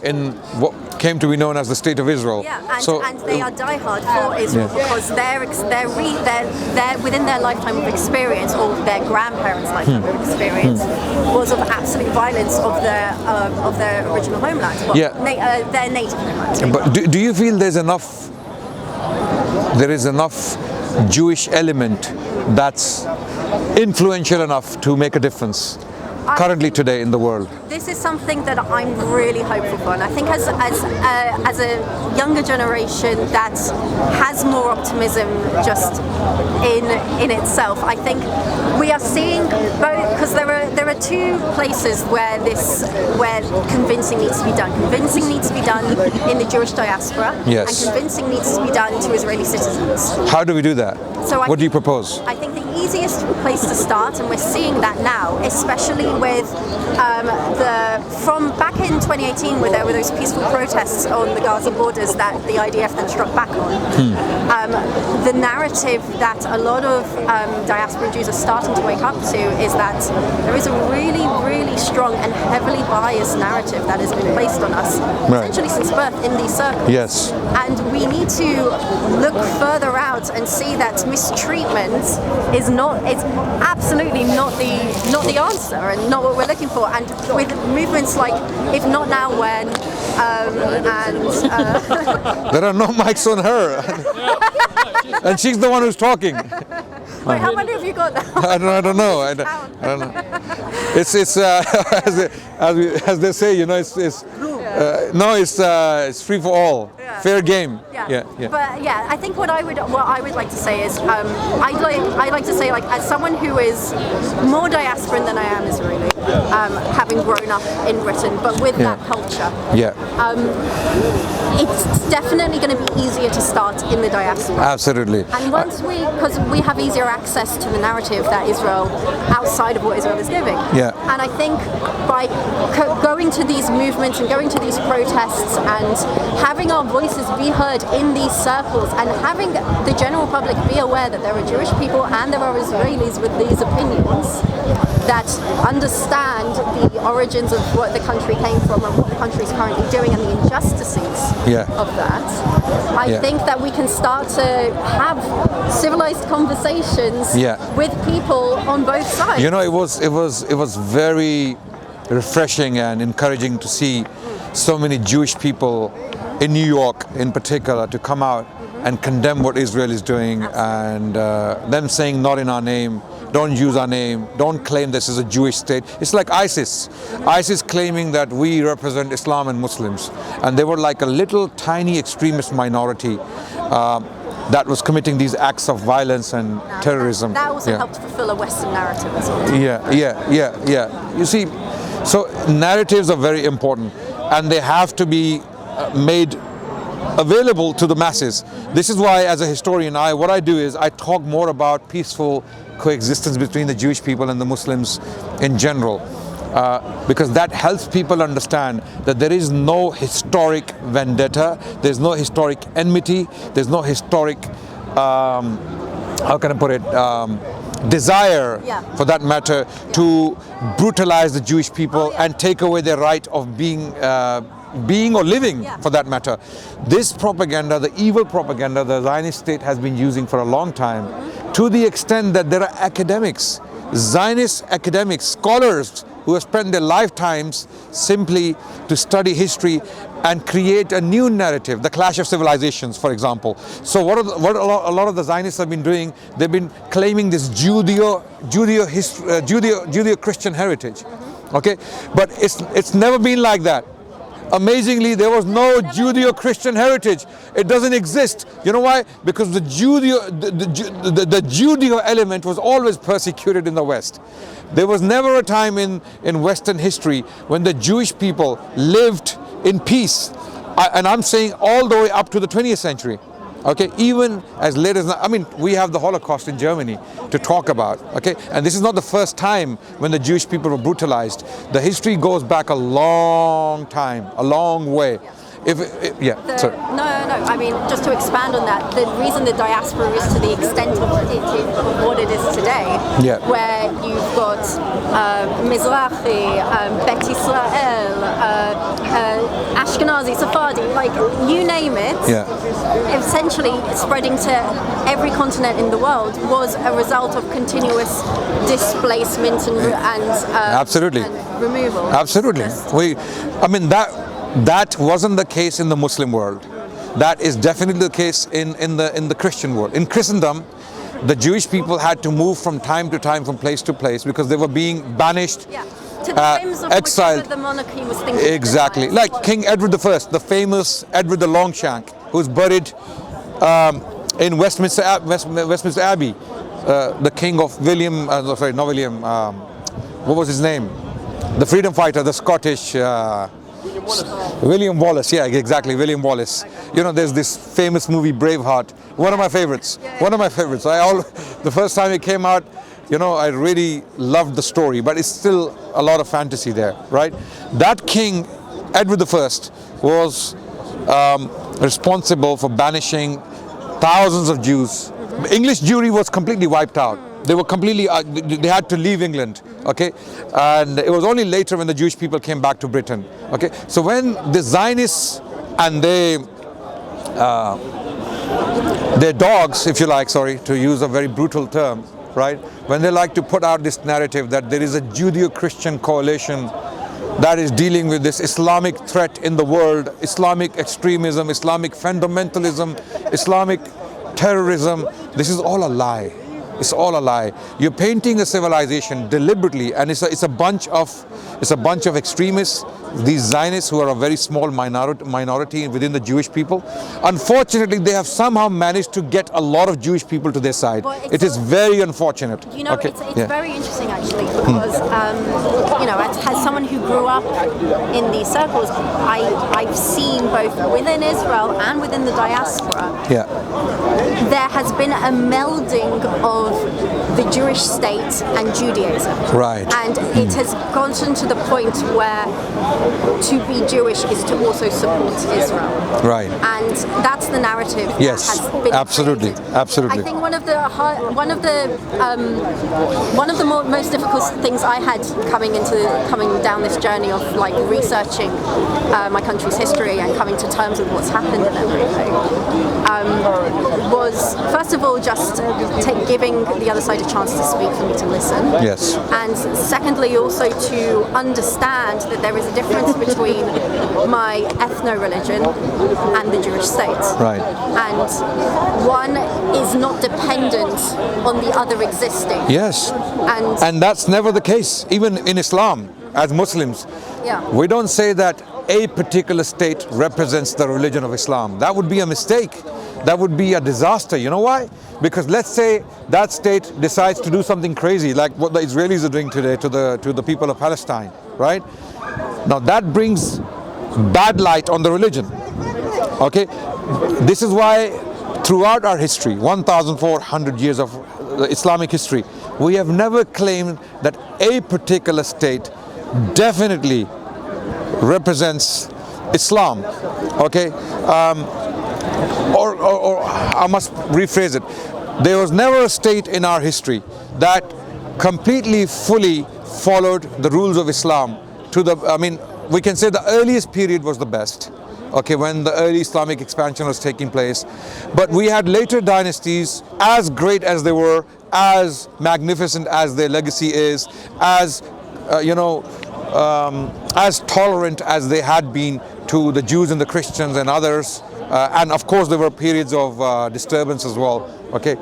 in what came to be known as the State of Israel. Yeah, and they are diehard for Israel because they're within their lifetime of experience, or their grandparents' lifetime of experience, was of absolute violence of their original homeland, their native homeland. But do you feel there is enough Jewish element that's influential enough to make a difference currently today in the world? This is something that I'm really hopeful for, and I think as a younger generation that has more optimism just in itself, I think we are seeing both, because there are two places where convincing needs to be done. Convincing needs to be done in the Jewish diaspora, yes, and convincing needs to be done to Israeli citizens. How do we do that? What do you propose? I think the easiest place to start, and we're seeing that now, especially with from back in 2018, where there were those peaceful protests on the Gaza borders that the IDF then struck back on. The narrative that a lot of diaspora Jews are starting to wake up to is that there is a really, really strong and heavily biased narrative that has been placed on us, essentially since birth, in these circles. Yes. And we need to look further out and see that mistreatment is absolutely not the answer, and not what we're looking for. And with movements like If Not Now When, there are no mics on her, and she's the one who's talking. Wait, how many have you got now? I don't know. I don't know. It's as they say, it's free for all, fair game. Yeah. But yeah, I think what I would like to say is I'd like to say, like, as someone who is more diasporan than I am Israeli, having grown up in Britain, but with that culture. It's definitely going to be easier to start in the diaspora. Absolutely. And because we have easier access to the narrative that Israel, outside of what Israel is giving. And I think by going to these movements and going to these protests and having our voices be heard in these circles, and having the general public be aware that there are Jewish people and there are Israelis with these opinions that understand the origins of what the country came from and what the country is currently doing and the injustices of that, I think that we can start to have civilized conversations with people on both sides. It was very refreshing and encouraging to see so many Jewish people in New York in particular to come out and condemn what Israel is doing. Absolutely. And them saying, not in our name, don't use our name, don't claim this is a Jewish state. It's like ISIS claiming that we represent Islam and Muslims, and they were like a little tiny extremist minority that was committing these acts of violence and terrorism. That also helped fulfill a Western narrative as well. Yeah. You see, so narratives are very important, and they have to be made available to the masses. This is why, as a historian, what I do is I talk more about peaceful coexistence between the Jewish people and the Muslims in general, because that helps people understand that there is no historic vendetta, there's no historic enmity, there's no historic, how can I put it, desire, for that matter, to brutalize the Jewish people and take away their right of being or living, for that matter. This propaganda, the evil propaganda the Zionist state has been using for a long time, to the extent that there are academics, Zionist academics, scholars who have spent their lifetimes simply to study history and create a new narrative, the clash of civilizations, for example. So what a lot of the Zionists have been doing, they've been claiming this Judeo-Christian heritage. Okay, but it's never been like that. Amazingly, there was no Judeo-Christian heritage. It doesn't exist. You know why? Because the Judeo element was always persecuted in the West. There was never a time in Western history when the Jewish people lived in peace. And I'm saying all the way up to the 20th century. Okay, even as late as, we have the Holocaust in Germany to talk about, okay? And this is not the first time when the Jewish people were brutalized. The history goes back a long time, a long way. Sorry. No. I mean, just to expand on that, the reason the diaspora is to the extent of what it is today, where you've got Mizrahi, Bet Israel, Ashkenazi, Sephardi, like you name it, essentially spreading to every continent in the world was a result of continuous displacement and absolutely and removal. Absolutely. That wasn't the case in the Muslim world. That is definitely the case in the Christian world. In Christendom, the Jewish people had to move from time to time, from place to place, because they were being banished, to the whims of exiled. The monarchy was thinking. Exactly, like King Edward I, the famous Edward the Longshank, who's buried in Westminster Abbey. The king of William, not William. What was his name? The freedom fighter, the Scottish. William Wallace, yeah, exactly, William Wallace. You know, there's this famous movie Braveheart, one of my favorites. The first time it came out, you know, I really loved the story, but it's still a lot of fantasy there, right? That king, Edward I, was responsible for banishing thousands of Jews. English Jewry was completely wiped out. They were completely, they had to leave England, okay? And it was only later when the Jewish people came back to Britain, okay? So when the Zionists and their dogs, if you like, sorry, to use a very brutal term, right? When they like to put out this narrative that there is a Judeo-Christian coalition that is dealing with this Islamic threat in the world, Islamic extremism, Islamic fundamentalism, Islamic terrorism, this is all a lie. It's all a lie. You're painting a civilization deliberately, and it's a bunch of extremists, these Zionists, who are a very small minority within the Jewish people. Unfortunately, they have somehow managed to get a lot of Jewish people to their side. It is very unfortunate. You know, it's very interesting actually, because you know, as someone who grew up in these circles, I've seen both within Israel and within the diaspora. There has been a melding of the Jewish state and Judaism. Right. And it has gotten to the point where to be Jewish is to also support Israel. Right. And that's the narrative that has been absolutely, created. absolutely. I think one of the most difficult things I had coming down this journey of like researching my country's history and coming to terms with what's happened and everything was, first of all, just giving the other side a chance to speak, for me to listen. Yes. And secondly, also to understand that there is a difference between my ethno-religion and the Jewish state. Right. And one is not dependent on the other existing. Yes. And that's never the case. Even in Islam, as Muslims, we don't say that a particular state represents the religion of Islam. That would be a mistake. That would be a disaster. You know why? Because let's say that state decides to do something crazy, like what the Israelis are doing today to the people of Palestine, right? Now that brings bad light on the religion. Okay? This is why throughout our history, 1,400 years of Islamic history, we have never claimed that a particular state definitely represents Islam. Okay? Or I must rephrase it. There was never a state in our history that completely, fully followed the rules of Islam to the, I mean, we can say the earliest period was the best, okay, when the early Islamic expansion was taking place. But we had later dynasties, as great as they were, as magnificent as their legacy is, as, as tolerant as they had been to the Jews and the Christians and others. And of course there were periods of disturbance as well. Okay,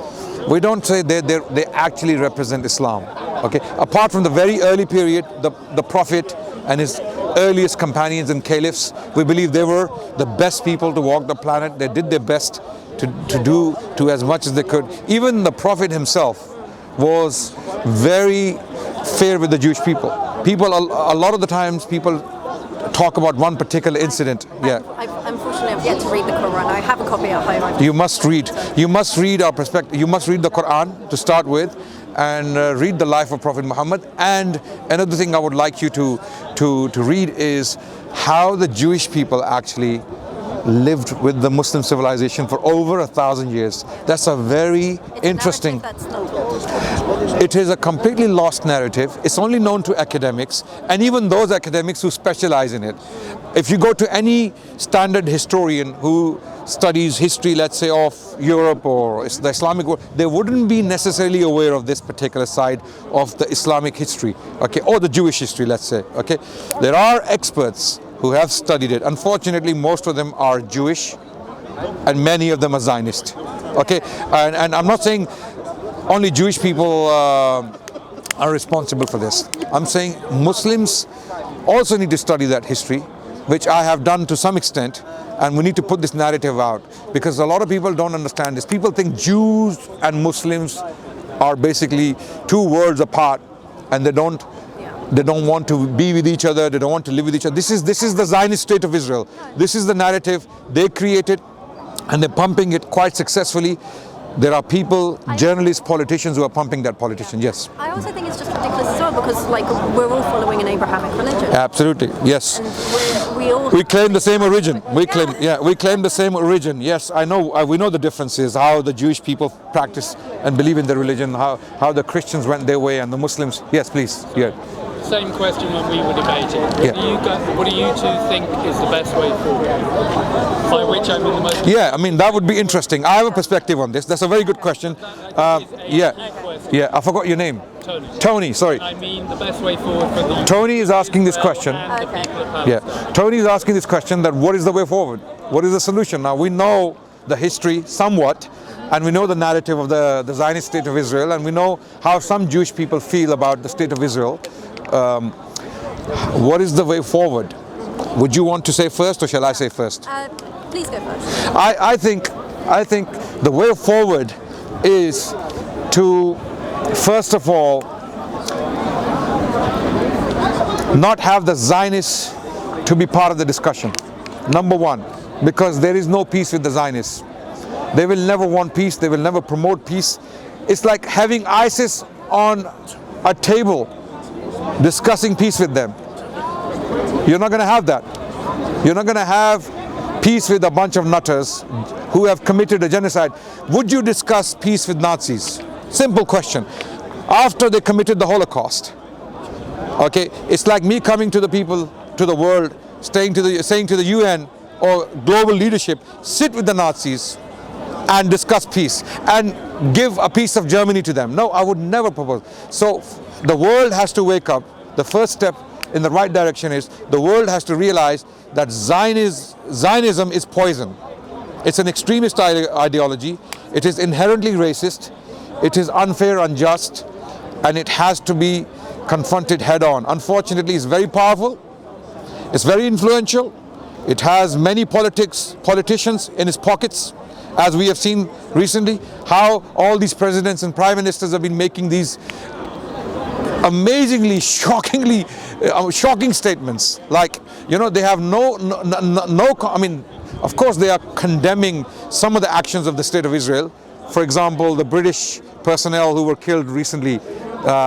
we don't say they actually represent Islam. Okay, apart from the very early period, the Prophet and his earliest companions and caliphs, we believe they were the best people to walk the planet. They did their best to do as much as they could. Even the Prophet himself was very fair with the Jewish people. A lot of the times people talk about one particular incident. Unfortunately, I've yet to read the Quran. I have a copy at home. You must read. You must read our perspective. You must read the Quran to start with, and read the life of Prophet Muhammad. And another thing I would like you to read is how the Jewish people actually lived with the Muslim civilization for over 1,000 years. That's a very interesting. It is a completely lost narrative. It's only known to academics, and even those academics who specialize in it. If you go to any standard historian who studies history, let's say, of Europe or the Islamic world, they wouldn't be necessarily aware of this particular side of the Islamic history, okay, or the Jewish history, let's say, okay. There are experts who have studied it. Unfortunately, most of them are Jewish, and many of them are Zionist, okay. And I'm not saying only Jewish people are responsible for this. I'm saying Muslims also need to study that history, which I have done to some extent, and we need to put this narrative out, because a lot of people don't understand this. People think Jews and Muslims are basically two worlds apart, and they don't want to be with each other, they don't want to live with each other. This is the Zionist state of Israel. This is the narrative they created, and they're pumping it quite successfully. There are people, journalists, politicians who are pumping that politician, yes. I also think it's just ridiculous as well, because like we're all following an Abrahamic religion. Absolutely, yes. And we claim the same origin. We claim the same origin. Yes, I know. We know the differences. How the Jewish people practice and believe in their religion. How the Christians went their way and the Muslims. Yes, please. Yeah. Same question when we were debating. What do you two think is the best way forward? By which I mean the most. Yeah, I mean that would be interesting. I have a perspective on this. That's a very good question. I forgot your name. Tony. Tony, sorry. I mean the best way forward for the. Tony is asking this question. Yeah, Tony is asking this question, that what is the way forward? What is the solution? Now we know the history somewhat, and we know the narrative of the Zionist state of Israel, and we know how some Jewish people feel about the state of Israel. What is the way forward? Would you want to say first, or shall I say first? Please go first. I think the way forward is to, first of all, not have the Zionists to be part of the discussion. Number one, because there is no peace with the Zionists. They will never want peace. They will never promote peace. It's like having ISIS on a table discussing peace with them. You're not going to have that. You're not going to have peace with a bunch of nutters who have committed a genocide. Would you discuss peace with Nazis? Simple question. After they committed the Holocaust. Okay, it's like me coming to the people, to the world, saying to the UN or global leadership, sit with the Nazis and discuss peace and give a piece of Germany to them. No, I would never propose. So the world has to wake up. The first step in the right direction is the world has to realize that Zionism is poison. It's an extremist ideology. It is inherently racist. It is unfair, unjust, and it has to be confronted head on. Unfortunately, it's very powerful. It's very influential. It has many politicians in its pockets, as we have seen recently, how all these presidents and prime ministers have been making these amazingly, shocking statements. Like, you know, they have I mean, of course they are condemning some of the actions of the state of Israel. For example, the British personnel who were killed recently, the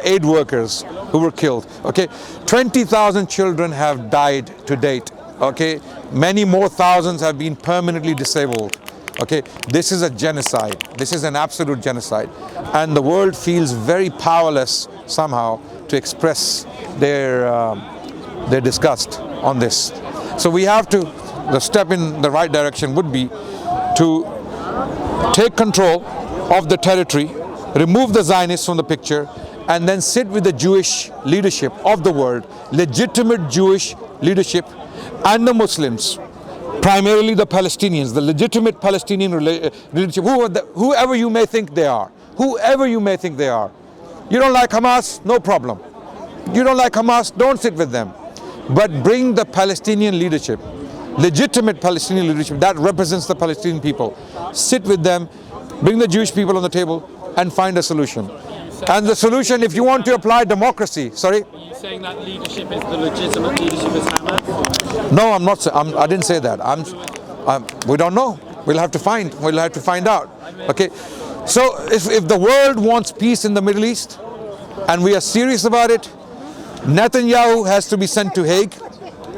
aid workers who were killed. Okay, 20,000 children have died to date. Okay, many more thousands have been permanently disabled. Okay, this is a genocide. This is an absolute genocide, and the world feels very powerless somehow to express their disgust on this. So we have to. The step in the right direction would be to take control of the territory, remove the Zionists from the picture, and then sit with the Jewish leadership of the world, legitimate Jewish leadership, and the Muslims, primarily the Palestinians, the legitimate Palestinian leadership, whoever you may think they are. Whoever you may think they are. You don't like Hamas? No problem. You don't like Hamas? Don't sit with them. But bring the Palestinian leadership, legitimate Palestinian leadership that represents the Palestinian people. Sit with them, bring the Jewish people on the table, and find a solution. And the solution, if you want to apply democracy, sorry? Are you saying that leadership is the legitimate leadership as Hamas? No, I'm not. I didn't say that. We don't know. We'll have to find out. Okay. So if the world wants peace in the Middle East, and we are serious about it, Netanyahu has to be sent to Hague.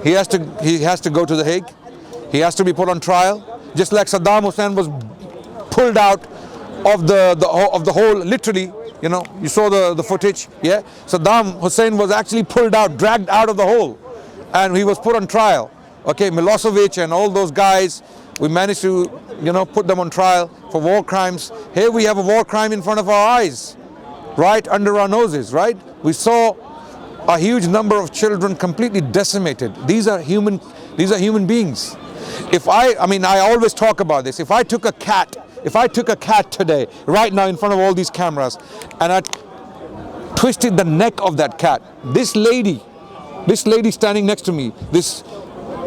He has to go to The Hague. He has to be put on trial, just like Saddam Hussein was pulled out of the hole, literally. You know, you saw the footage, yeah? Saddam Hussein was actually pulled out, dragged out of the hole, and he was put on trial. Okay, Milosevic and all those guys, we managed to, you know, put them on trial for war crimes. Here we have a war crime in front of our eyes, right under our noses, right? We saw a huge number of children completely decimated. These are human beings. I always talk about this. If I took a cat today, right now in front of all these cameras, and I twisted the neck of that cat, this lady standing next to me, this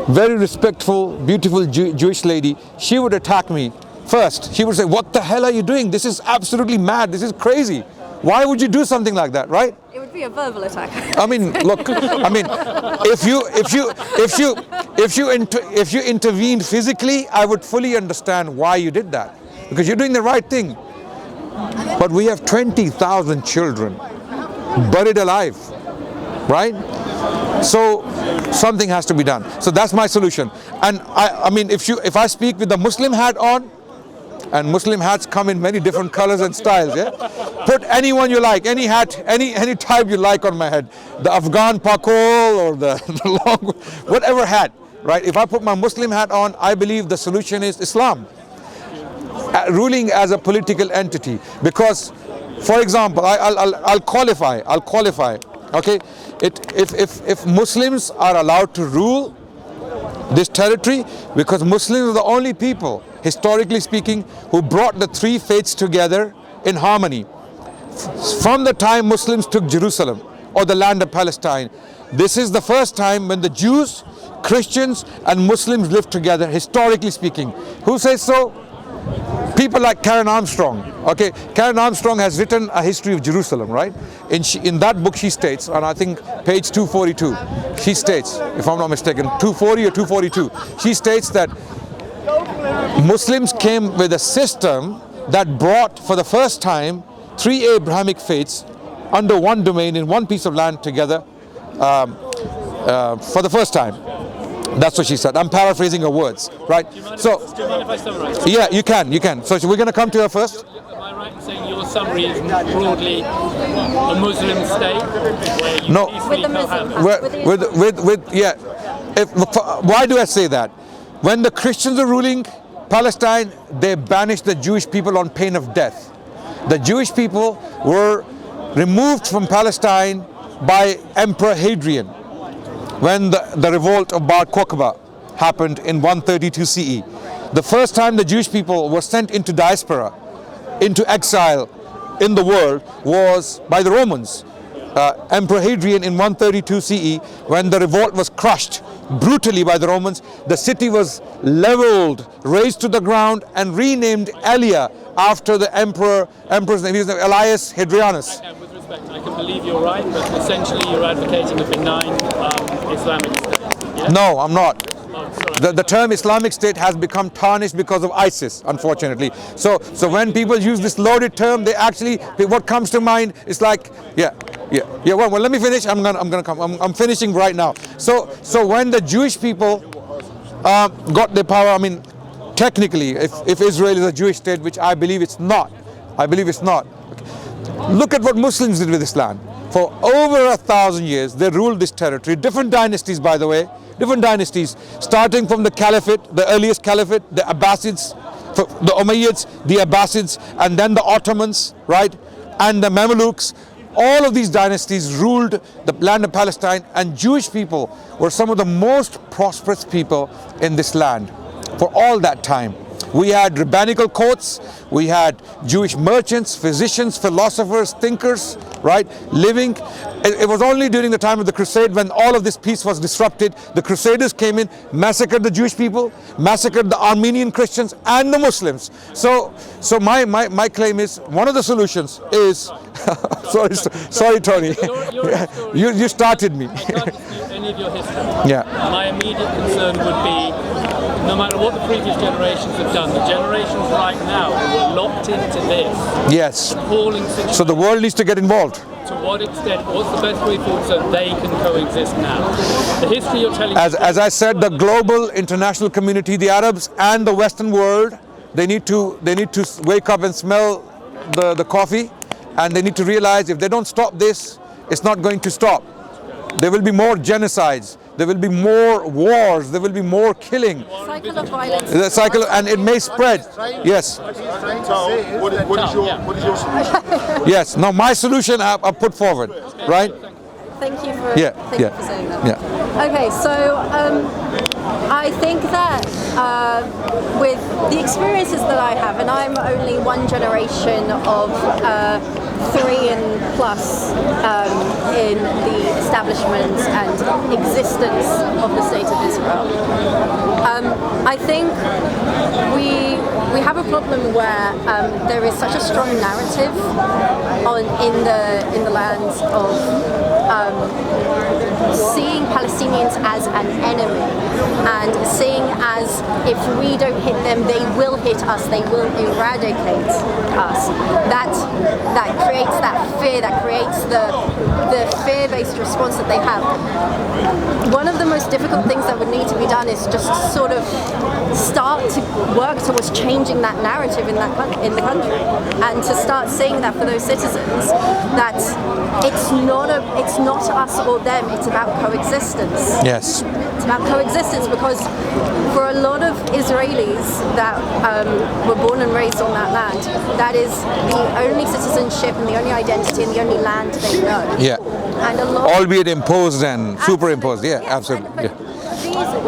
very respectful, beautiful Jewish lady, she would attack me first. She would say, "What the hell are you doing? This is absolutely mad. This is crazy. Why would you do something like that?" Right? It would be a verbal attack. I mean, look. I mean, if you intervened physically, I would fully understand why you did that, because you're doing the right thing. But we have 20,000 children buried alive, right? So something has to be done. So that's my solution. And I mean, if I speak with the Muslim hat on, and Muslim hats come in many different colors and styles, yeah? Put anyone you like, any hat, any type you like on my head. The Afghan pakol or the long, whatever hat, right? If I put my Muslim hat on, I believe the solution is Islam. Ruling as a political entity. Because, for example, I'll qualify, okay? If Muslims are allowed to rule this territory, because Muslims are the only people, historically speaking, who brought the three faiths together in harmony. From the time Muslims took Jerusalem or the land of Palestine, this is the first time when the Jews, Christians and Muslims lived together, historically speaking. Who says so? People like Karen Armstrong. Okay, Karen Armstrong has written a history of Jerusalem, right? In that book she states, on I think page 242, she states, if I'm not mistaken, 240 or 242, she states that Muslims came with a system that brought for the first time three Abrahamic faiths under one domain in one piece of land together for the first time. That's what she said. I'm paraphrasing her words, right? Do you mind if I summarize? Yeah, you can. So we're going to come to her first. Am I right in saying your summary is broadly a Muslim state where you peacefully cohabit? Why do I say that? When the Christians are ruling Palestine, they banished the Jewish people on pain of death. The Jewish people were removed from Palestine by Emperor Hadrian when the revolt of Bar Kokhba happened in 132 CE. The first time the Jewish people were sent into diaspora, into exile in the world, was by the Romans. Emperor Hadrian in 132 CE, when the revolt was crushed brutally by the Romans, the city was leveled, razed to the ground and renamed Elia after the emperor's name. His name Elias Hadrianus. And with respect, I can believe you're right, but essentially you're advocating a benign Islamic state. Yeah? No, I'm not. Oh, sorry. The term Islamic State has become tarnished because of ISIS, unfortunately. So when people use this loaded term, they actually, what comes to mind is like, yeah. Well, let me finish. I'm finishing right now. So when the Jewish people got their power, I mean, technically, if Israel is a Jewish state, which I believe it's not, look at what Muslims did with this land. For over 1,000 years, they ruled this territory. Different dynasties, by the way, starting from the Caliphate, the earliest Caliphate, the Abbasids, the Umayyads, the Abbasids, and then the Ottomans, right, and the Mamelukes. All of these dynasties ruled the land of Palestine, and Jewish people were some of the most prosperous people in this land for all that time. We had rabbinical courts, we had Jewish merchants, physicians, philosophers, thinkers, right, living. It was only during the time of the Crusade when all of this peace was disrupted. The Crusaders came in, massacred the Jewish people, massacred the Armenian Christians and the Muslims. So my claim is one of the solutions is sorry Tony, you started me. I can't dispute any of your history. Yeah. My immediate concern would be, no matter what the previous generations have done, the generations right now who are locked into this Yes. appalling situation. So the world needs to get involved. To what extent? What's the best way forward so they can coexist now? The history you're telling. As I said, the global international community, the Arabs and the Western world, they need to wake up and smell the coffee, and they need to realize if they don't stop this, it's not going to stop. There will be more genocides. There will be more wars. There will be more killing. Cycle of violence. The cycle, and it may spread. Yes. What is your solution? Yes. Now my solution I put forward, right? Thank you for Yeah. you for saying that. Yeah. Okay, so I think that with the experiences that I have, and I'm only one generation of 3 and plus in the establishment and existence of the State of Israel. I think we have a problem where there is such a strong narrative in the lands of seeing Palestinians as an enemy and seeing as if we don't hit them, they will hit us, they will eradicate us. That creates that fear, that creates the fear-based response that they have. One of the most difficult things that would need to be done is just sort of start to work towards changing that narrative in the country, and to start seeing that for those citizens that it's not us or them, it's about coexistence. Yes. It's about coexistence, because for a lot of Israelis that were born and raised on that land, that is the only citizenship and the only identity and the only land they know. Yeah. And a lot, Albeit imposed and superimposed. Yeah, yes, absolutely. but Yeah.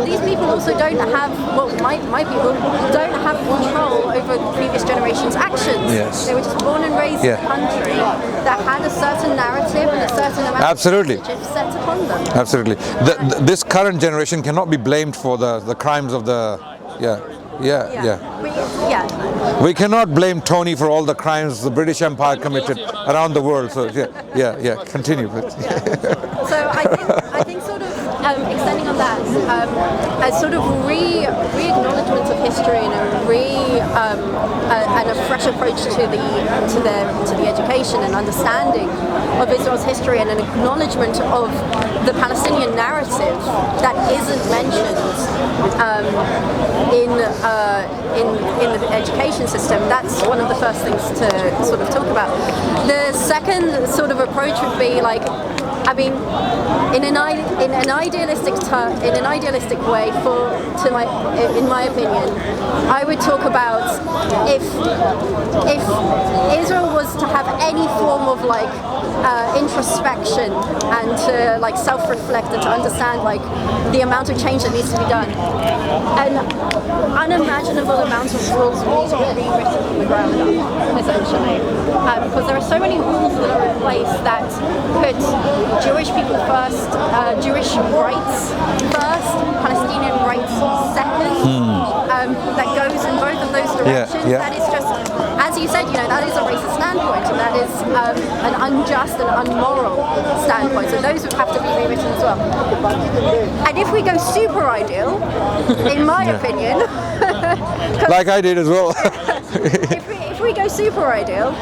these people also don't have, well, my people don't have control over previous generations' actions. Yes. They were just born and raised in a country that had a certain narrative and a certain amount Absolutely. of messages set upon them. Absolutely. This current generation cannot be blamed for the crimes of the. Yeah. We cannot blame Tony for all the crimes the British Empire committed around the world. So yeah. Continue. So I think sort of extending on that, as sort of re-acknowledgement of history and a fresh approach to the education and understanding of Israel's history, and an acknowledgement of the Palestinian narrative that isn't mentioned in the education system. That's one of the first things to sort of talk about. The second sort of approach would be like, I mean, in an idealistic way, in my opinion, I would talk about if Israel was to have any form of like introspection and to like self-reflect and to understand like the amount of change that needs to be done, an unimaginable amount of rules need to be rewritten from the ground up, essentially, because there are so many rules that are in place that put Jewish people first, Jewish rights first, Palestinian rights second. That goes in both of those directions. Yeah. That is just, as you said, that is a racist standpoint, and that is an unjust and unmoral standpoint. So those would have to be rewritten as well. And if we go super ideal, in my opinion, like I did as well. if we go super ideal,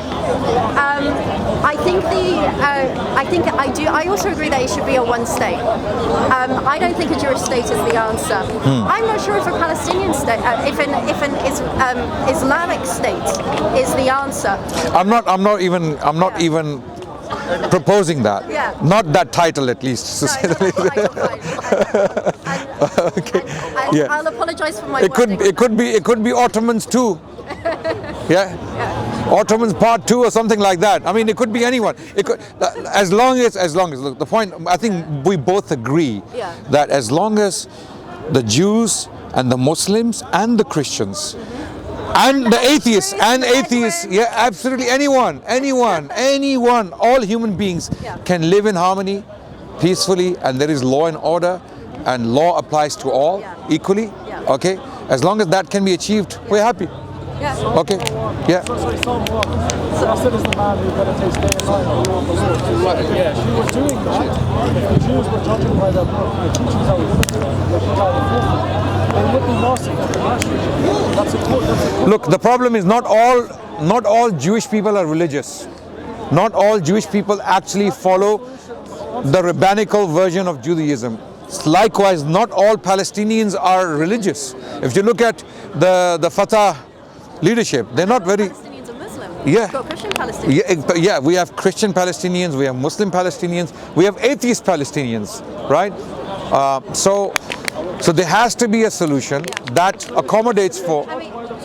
I also agree that it should be a one state. I don't think a Jewish state is the answer. I'm not sure if a Palestinian state, if an Islamic state is the answer. I'm not even proposing that. Yeah. Not that title, at least. Okay. Yeah. I'll apologize for my It could be Ottomans too. Yeah. Ottomans Part 2 or something like that. I mean, it could be anyone. It could, as long as look, the point, I think we both agree that as long as the Jews and the Muslims and the Christians and the atheists, yeah, absolutely anyone, all human beings can live in harmony, peacefully, and there is law and order, and law applies to all equally. Okay, as long as that can be achieved, we're happy. Yeah. Okay. Yeah. Rashid is the man who meditates day and night on the Lord. Yeah. She was doing that. If the Jews were judging by the teachings that were given to them, they would be massacred. That's important. Look, the problem is not all Jewish people are religious. Not all Jewish people actually follow the rabbinical version of Judaism. Likewise, not all Palestinians are religious. If you look at the Fatah leadership, they're not very. Palestinians are Muslim. Yeah. We've got Christian Palestinians. Yeah, we have Christian Palestinians, we have Muslim Palestinians, we have atheist Palestinians, right? So there has to be a solution that accommodates for.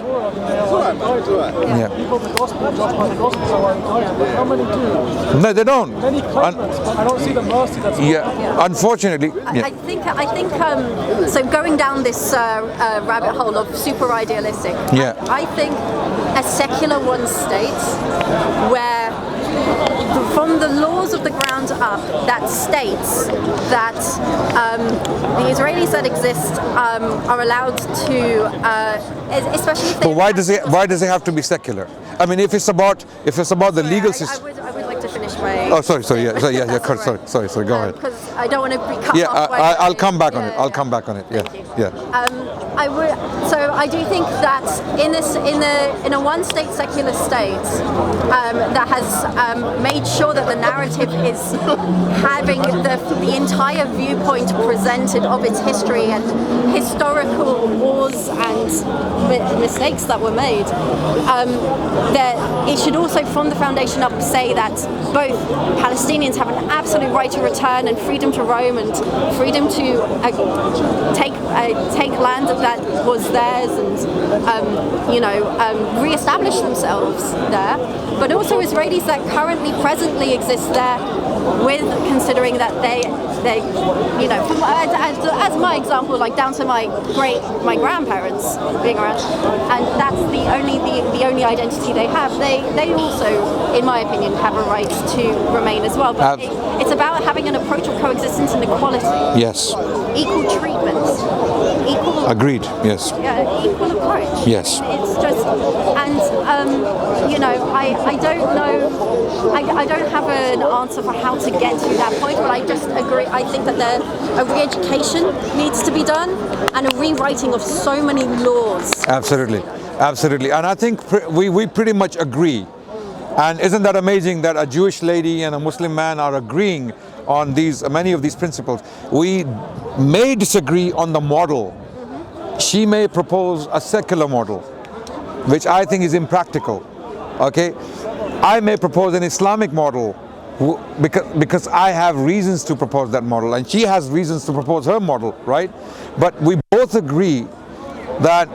Yeah. People the gospel, judged by the gospel, so are entitled. But how many do? No, they don't. Many claim it, but I don't see the mercy that's. Yeah, unfortunately. I think so going down this rabbit hole of super idealistic. Yeah. I think a secular one state where from the laws of the ground up that states that the Israelis that exist are allowed to, especially if they. But why does it have to be secular? I mean, if it's about the legal system. I would like to finish my. Oh, sorry. Yeah. Sorry. Go ahead. Because I don't want to be cut Yeah, off. I'll come back on it. I'll come back on it. Thank you. Yeah. I would. So I do think that in a one-state secular state that has made sure that the narrative is having the entire viewpoint presented of its history and historical wars and mistakes that were made. That it should also, from the foundation up, say that both Palestinians have an absolute right to return and freedom to roam and freedom to take land that was theirs and re-establish themselves there. But also Israelis that currently, presently exist there, with considering that they as my example, like down to my grandparents being around, and that's the only identity they have. They also, in my opinion, have a right to remain as well. But it's about having an approach of coexistence and equality. Yes. Equal treatment. Equal. Agreed. Yes. Yeah, equal approach. Yes. It's just, and I don't know. I don't have an answer for how to get to that point, but I just agree. I think that a re-education needs to be done and a rewriting of so many laws. Absolutely. And I think we pretty much agree. And isn't that amazing that a Jewish lady and a Muslim man are agreeing on many of these principles? We may disagree on the model. Mm-hmm. She may propose a secular model, which I think is impractical. Okay, I may propose an Islamic model because I have reasons to propose that model, and she has reasons to propose her model, right? But we both agree that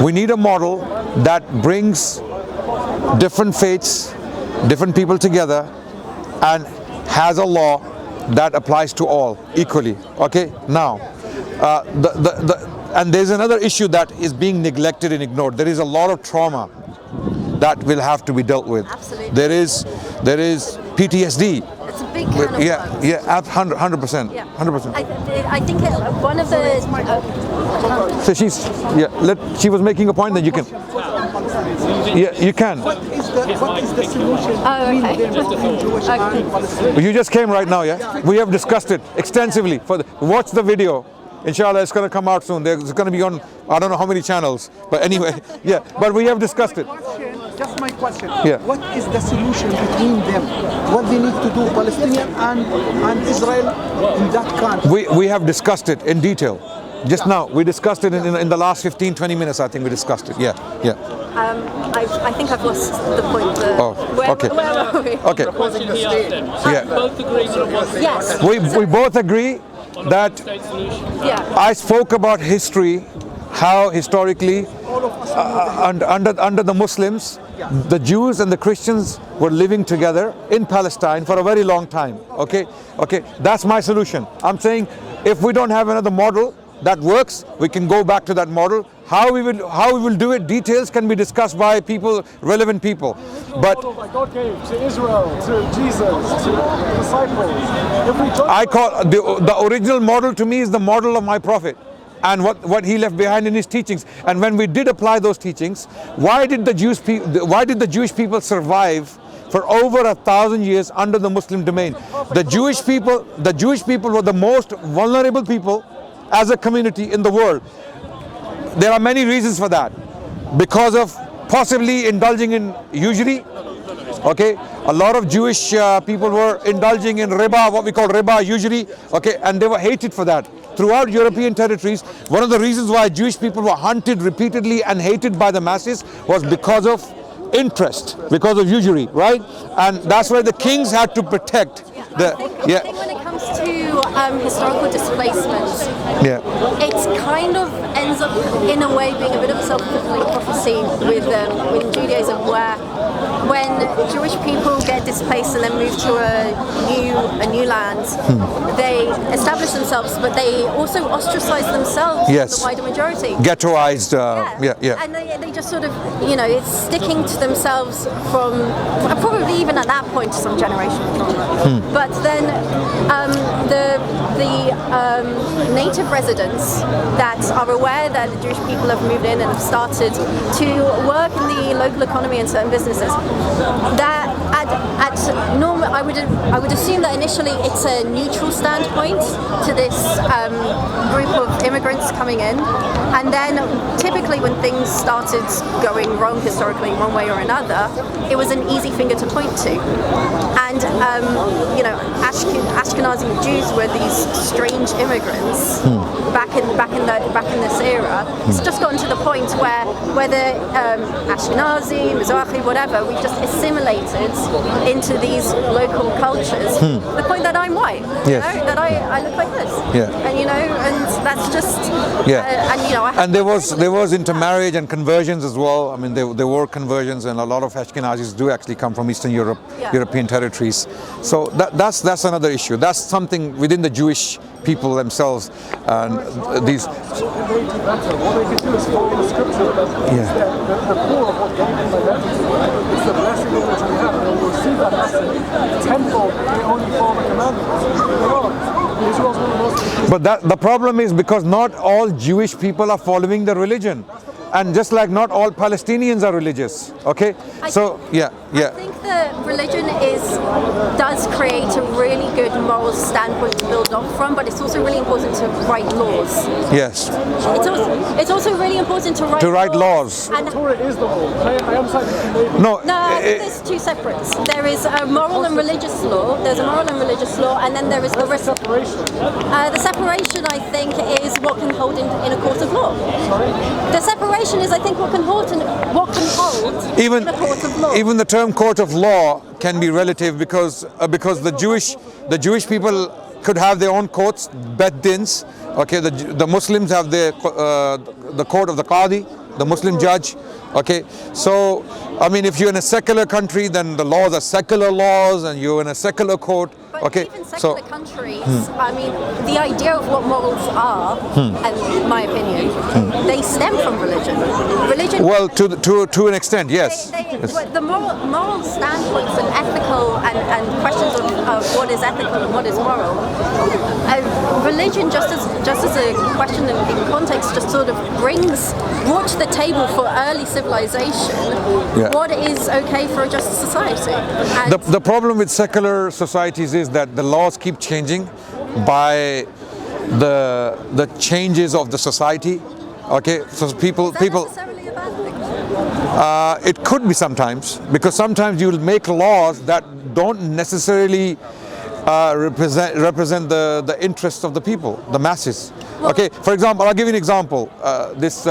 we need a model that brings different faiths, different people together, and has a law that applies to all equally. Okay, now and there's another issue that is being neglected and ignored. There is a lot of trauma that will have to be dealt with. Absolutely. There is PTSD. It's a big can of worms. Yeah, 100%. Yeah. 100%. I think one of the. So she was making a point that you can. Yeah, you can. What is the solution between Jewish and Palestinian? You just came right now, yeah? We have discussed it extensively. Watch the video. Inshallah, it's going to come out soon. It's going to be on, I don't know how many channels. But anyway, yeah. But we have discussed it. Just my question. Yeah. What is the solution between them? What they need to do, Palestinian and Israel in that country? We have discussed it in detail. Just now, we discussed it in the last 15-20 minutes, I think we discussed it. Yeah. I think I've lost the point. Okay. Where are we? Okay. Yeah. Both agree on one thing. Yes. We both agree that I spoke about history, how historically under the Muslims, the Jews and the Christians were living together in Palestine for a very long time. Okay, that's my solution. I'm saying if we don't have another model that works, we can go back to that model. How we will do it, details can be discussed by relevant people. But like God gave to Israel, to Jesus, to the disciples. I call the original model to me is the model of my prophet. and what he left behind in his teachings. And when we did apply those teachings, why did the Jewish people survive for over 1,000 years under the Muslim domain? The Jewish people were the most vulnerable people as a community in the world. There are many reasons for that. Because of possibly indulging in usury. Okay, a lot of Jewish people were indulging in riba, what we call riba, usury. Okay, and they were hated for that. Throughout European territories, one of the reasons why Jewish people were hunted repeatedly and hated by the masses was because of interest, because of usury, right? And that's why the kings had to protect the. I think when it comes to historical displacement, it kind of ends up in a way being a bit of a self-fulfilling prophecy with Judaism, where when Jewish people get displaced and then move to a new land, they establish themselves, but they also ostracize themselves from the wider majority. Ghettoized, And they just sort of, it's sticking to themselves from probably even at that point some generational trauma. But then the native residents that are aware that the Jewish people have moved in and have started to work in the local economy and certain businesses, that at normal, I would assume that initially it's a neutral standpoint to this group of immigrants coming in, and then typically when things started going wrong historically one way or another, it was an easy finger to point to. And Ashkenazi Jews were these strange immigrants back in this era. It's just gotten to the point where whether Ashkenazi, Mizrahi, whatever, we've just assimilated into these local cultures. The point that I'm white, that I look like this, and that's just and there was intermarriage and conversions as well. I mean, there were conversions, and a lot of Ashkenazis do actually come from Eastern Europe, European territories. So that's another issue. That's something within the Jewish people themselves, and these. So they do better. What they can do is follow the scripture that the core of what God is the blessing of which we have. And we'll receive that blessing tenfold. They only follow the commandments. Israel's one of the most. But the problem is because not all Jewish people are following the religion. And just like not all Palestinians are religious, okay? I think the religion does create a really good moral standpoint to build off from, but it's also really important to write laws. Yes. It's also really important to write laws. And Torah is the law. I am No, I think there's two separates. There is a moral and religious law. There's a moral and religious law, and then there is the separation. The separation, I think, is what can hold in a court of law. Sorry? The separation is, I think, what can hold in a court of law. Even the term court of law can be relative because the Jewish people could have their own courts, bet dins. Okay, the Muslims have the court of the Qadi, the Muslim judge. Okay, so I mean, if you're in a secular country, then the laws are secular laws, and you're in a secular court. But even secular countries, I mean, the idea of what morals are, and in my opinion, they stem from religion. Well, to an extent, yes. The moral standpoints and ethical and questions of what is ethical and what is moral. Religion, just as a question in context, just sort of brought to the table for early civilization what is okay for a just society. The problem with secular societies is that the laws keep changing by the changes of the society. Okay, so people. Necessarily a bad thing? It could be sometimes, because sometimes you'll make laws that don't necessarily represent the interests of the people, the masses. Well, okay, for example, I'll give you an example. This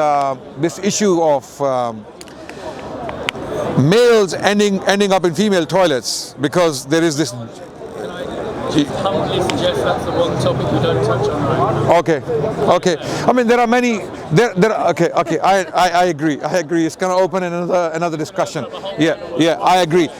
issue of males ending up in female toilets because there is this. Humbly suggest that's the one topic we don't touch on right now. Okay. I mean, there are many. Okay. I agree. It's going to open another discussion. Yeah. I agree.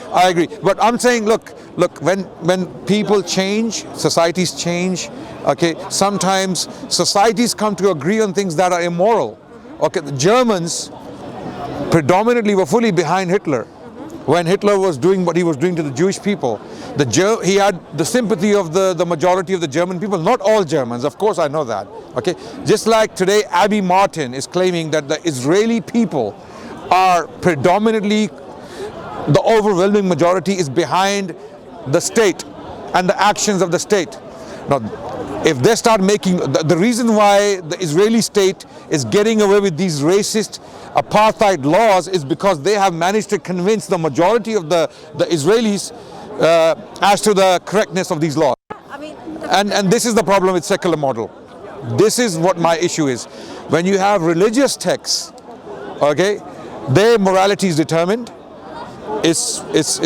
But I'm saying, look. When people change, societies change. Okay. Sometimes societies come to agree on things that are immoral. Okay. The Germans predominantly were fully behind Hitler. when Hitler was doing what he was doing to the Jewish people, he had the sympathy of the majority of the German people, not all Germans, of course I know that, okay? Just like today, Abby Martin is claiming that the Israeli people are predominantly, the overwhelming majority is behind the state and the actions of the state. Now, if they start making, the reason why the Israeli state is getting away with these racist apartheid laws is because they have managed to convince the majority of the Israelis as to the correctness of these laws. And this is the problem with secular model. This is what my issue is. When you have religious texts, okay, their morality is determined. It's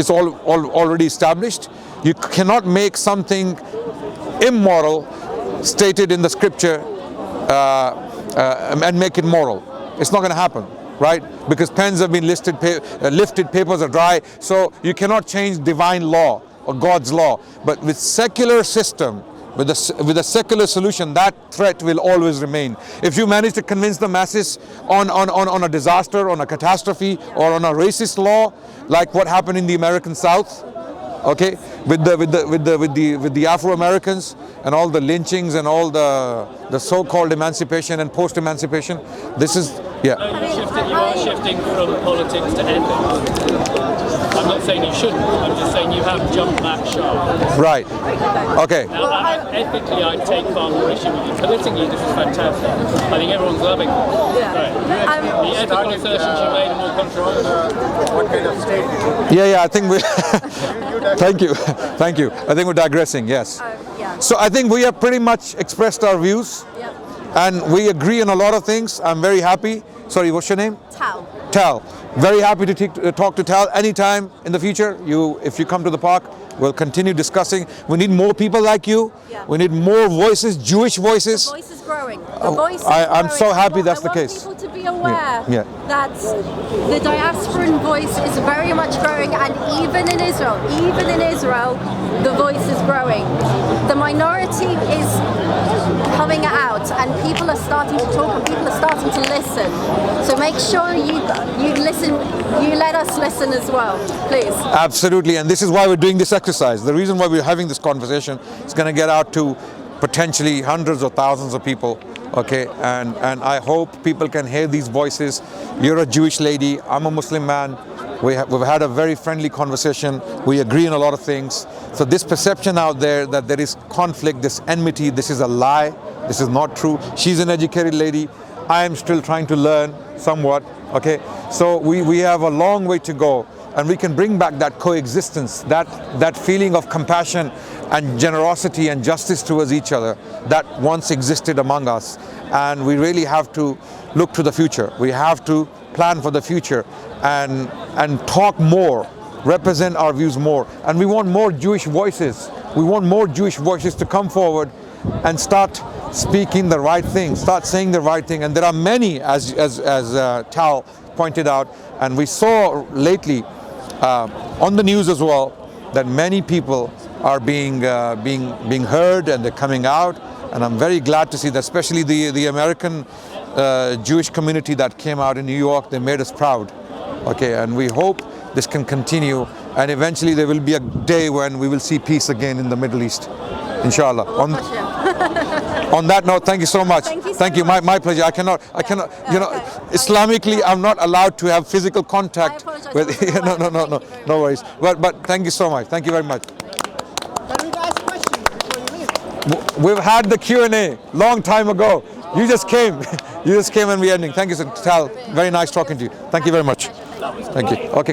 already established. You cannot make something immoral stated in the scripture and make it moral. It's not going to happen, right? Because pens have been lifted, papers are dry, so you cannot change divine law or God's law. But with secular system, with a secular solution, that threat will always remain. If you manage to convince the masses on a disaster, on a catastrophe, or on a racist law, like what happened in the American South, okay, with the Afro-Americans and all the lynchings and all the so-called emancipation and post-emancipation, this is, yeah. You are shifting from politics to ethics. I'm not saying you shouldn't, I'm just saying you have jumped that sharp. Right, okay. Now, ethically, I'd take far more issue with you. Politically, this is fantastic. I think everyone's loving it. Yeah. Right. The ethical assertions you made are more controversial. What kind of state? Yeah, I think we... Thank you. I think we're digressing, yes. Yeah. So I think we have pretty much expressed our views. Yep. And we agree on a lot of things. I'm very happy. Sorry, what's your name? Tal. Tal. Very happy to talk to Tal anytime in the future. If you come to the park, we'll continue discussing. We need more people like you. Yeah. We need more voices, Jewish voices. The voice is growing. The voice is growing. I'm so happy that's the case. I want people to be aware Yeah. that the diasporan voice is very much growing, and even in Israel, the voice is growing. The minority is coming out, and people are starting to talk, and people are starting to listen. So make sure you listen, you let us listen as well, please. Absolutely, and this is why we're doing this exercise. The reason why we're having this conversation is going to get out to potentially hundreds or thousands of people, okay? And I hope people can hear these voices. You're a Jewish lady, I'm a Muslim man. We've had a very friendly conversation. We agree on a lot of things. So this perception out there that there is conflict, this enmity, this is a lie. This is not true. She's an educated lady. I am still trying to learn somewhat, okay? So we have a long way to go, and we can bring back that coexistence, that feeling of compassion and generosity and justice towards each other that once existed among us. And we really have to look to the future. We have to plan for the future and talk more, represent our views more. And we want more Jewish voices. We want more Jewish voices to come forward and start speaking the right thing, start saying the right thing. And there are many, as Tal pointed out, and we saw lately on the news as well, that many people are being heard and they're coming out. And I'm very glad to see that, especially the American Jewish community that came out in New York. They made us proud, okay? And we hope this can continue, and eventually there will be a day when we will see peace again in the Middle East, inshallah. On that note, thank you so much. Thank you. My pleasure. I cannot, you know, Islamically, I'm not allowed to have physical contact with, no worries. But thank you so much. Thank you very much. Can we ask questions before you leave? We've had the Q&A long time ago. You just came. You just came and we're ending. Thank you, Tal. Very nice talking to you. Thank you very much. Thank you. Okay.